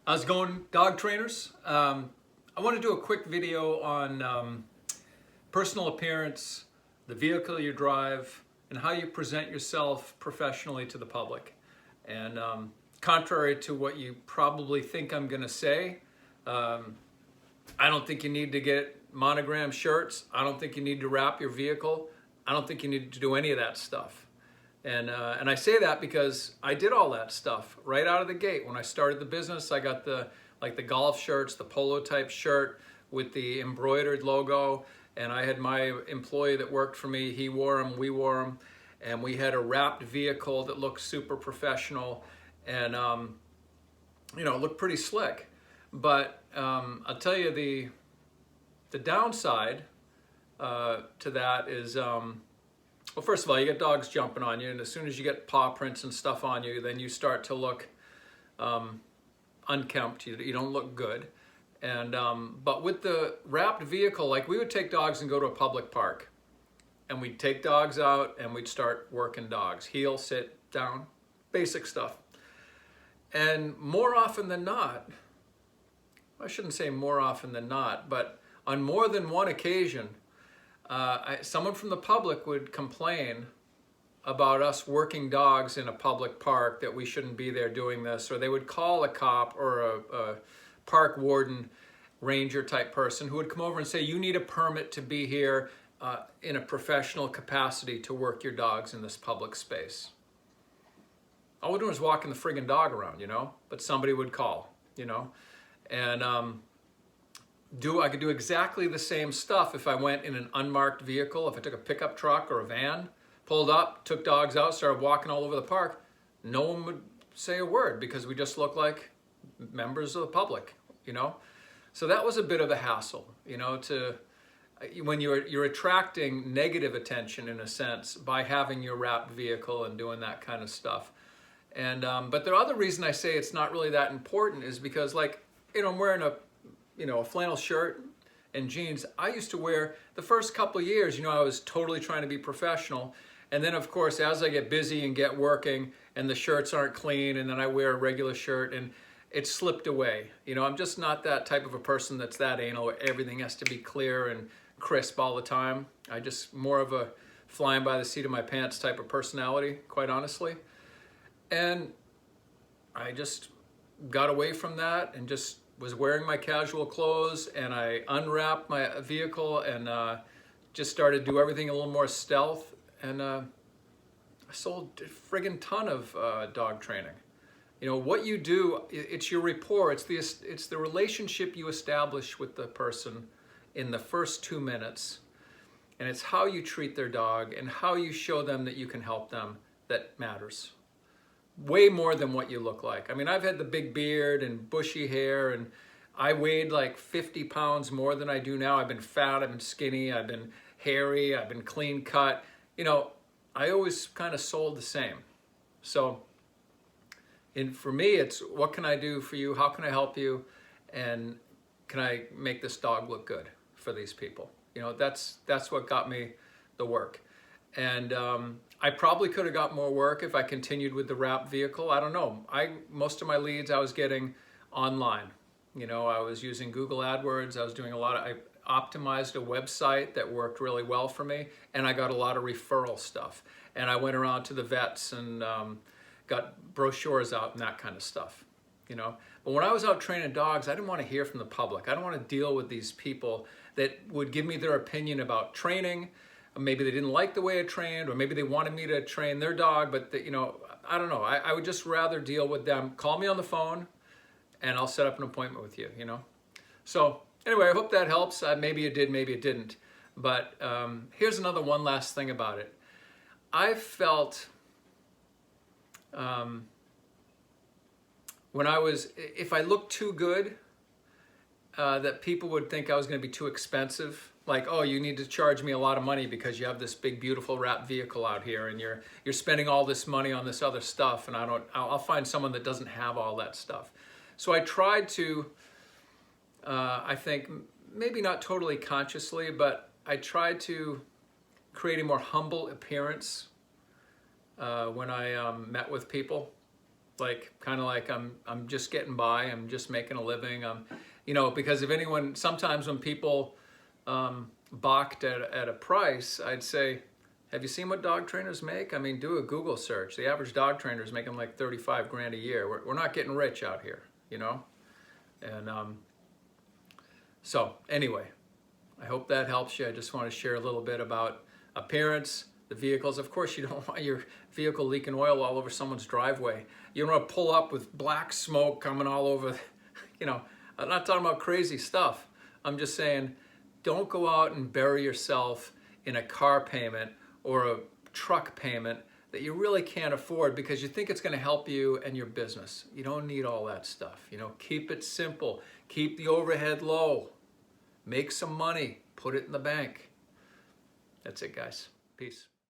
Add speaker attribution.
Speaker 1: How's it going, dog trainers? I want to do a quick video on personal appearance, the vehicle you drive, and how you present yourself professionally to the public. And contrary to what you probably think I'm going to say, I don't think you need to get monogram shirts. I don't think you need to wrap your vehicle. I don't think you need to do any of that stuff. And I say that because I did all that stuff right out of the gate. When I started the business, I got the golf shirts, the polo type shirt with the embroidered logo. And I had my employee that worked for me, he wore them, we wore them. And we had a wrapped vehicle that looked super professional and, it looked pretty slick. But I'll tell you the downside to that is, well, first of all, you get dogs jumping on you, and as soon as you get paw prints and stuff on you, then you start to look unkempt. You don't look good. And but with the wrapped vehicle, like we would take dogs and go to a public park, and we'd take dogs out and we'd start working dogs. Heel, sit, down, basic stuff. And more often than not, I shouldn't say more often than not, but on more than one occasion, someone from the public would complain about us working dogs in a public park, that we shouldn't be there doing this, or they would call a cop or a park warden, ranger type person who would come over and say, you need a permit to be here in a professional capacity to work your dogs in this public space. All we're doing is walking the friggin' dog around, but somebody would call, and I could do exactly the same stuff if I went in an unmarked vehicle. If I took a pickup truck or a van, pulled up, took dogs out, started walking all over the park, no one would say a word because we just look like members of the public, So that was a bit of a hassle, when you're attracting negative attention in a sense by having your wrapped vehicle and doing that kind of stuff. And but the other reason I say it's not really that important is because, I'm wearing a flannel shirt and jeans. I used to wear the first couple of years, I was totally trying to be professional. And then of course, as I get busy and get working and the shirts aren't clean, and then I wear a regular shirt and it slipped away. I'm just not that type of a person that's that anal where everything has to be clear and crisp all the time. I just more of a flying by the seat of my pants type of personality, quite honestly. And I just got away from that and just was wearing my casual clothes, and I unwrapped my vehicle and just started to do everything a little more stealth. And I sold a friggin' ton of dog training. What you do, it's your rapport. It's the relationship you establish with the person in the first 2 minutes. And it's how you treat their dog and how you show them that you can help them that matters. Way more than what you look like. I mean, I've had the big beard and bushy hair, and I weighed like 50 pounds more than I do now. I've been fat, I've been skinny, I've been hairy, I've been clean cut. I always kind of sold the same. So, for me, it's what can I do for you? How can I help you? And can I make this dog look good for these people? That's what got me the work. And I probably could have got more work if I continued with the wrapped vehicle. I don't know. Most of my leads I was getting online. I was using Google AdWords. I was doing I optimized a website that worked really well for me, and I got a lot of referral stuff. And I went around to the vets and got brochures out and that kind of stuff. But when I was out training dogs, I didn't want to hear from the public. I don't want to deal with these people that would give me their opinion about training. Maybe they didn't like the way I trained, or maybe they wanted me to train their dog, but I don't know. I would just rather deal with them. Call me on the phone and I'll set up an appointment with you, So anyway, I hope that helps. Maybe it did, maybe it didn't. But here's one last thing about it. I felt if I looked too good, that people would think I was going to be too expensive. Like, oh, you need to charge me a lot of money because you have this big, beautiful wrapped vehicle out here, and you're spending all this money on this other stuff, and I'll find someone that doesn't have all that stuff. So I tried to, I think, maybe not totally consciously, but I tried to create a more humble appearance when I met with people. like kind of like I'm just getting by, I'm just making a living. You know, because if anyone, sometimes when people balked at a price, I'd say, have you seen what dog trainers make? I mean, do a Google search. The average dog trainer is making like 35 grand a year. We're not getting rich out here, you know? And so anyway, I hope that helps you. I just want to share a little bit about appearance, the vehicles. Of course, you don't want your vehicle leaking oil all over someone's driveway. You don't want to pull up with black smoke coming all over, you know. I'm not talking about crazy stuff. I'm just saying, don't go out and bury yourself in a car payment or a truck payment that you really can't afford because you think it's going to help you and your business. You don't need all that stuff. You know, keep it simple. Keep the overhead low. Make some money. Put it in the bank. That's it, guys. Peace.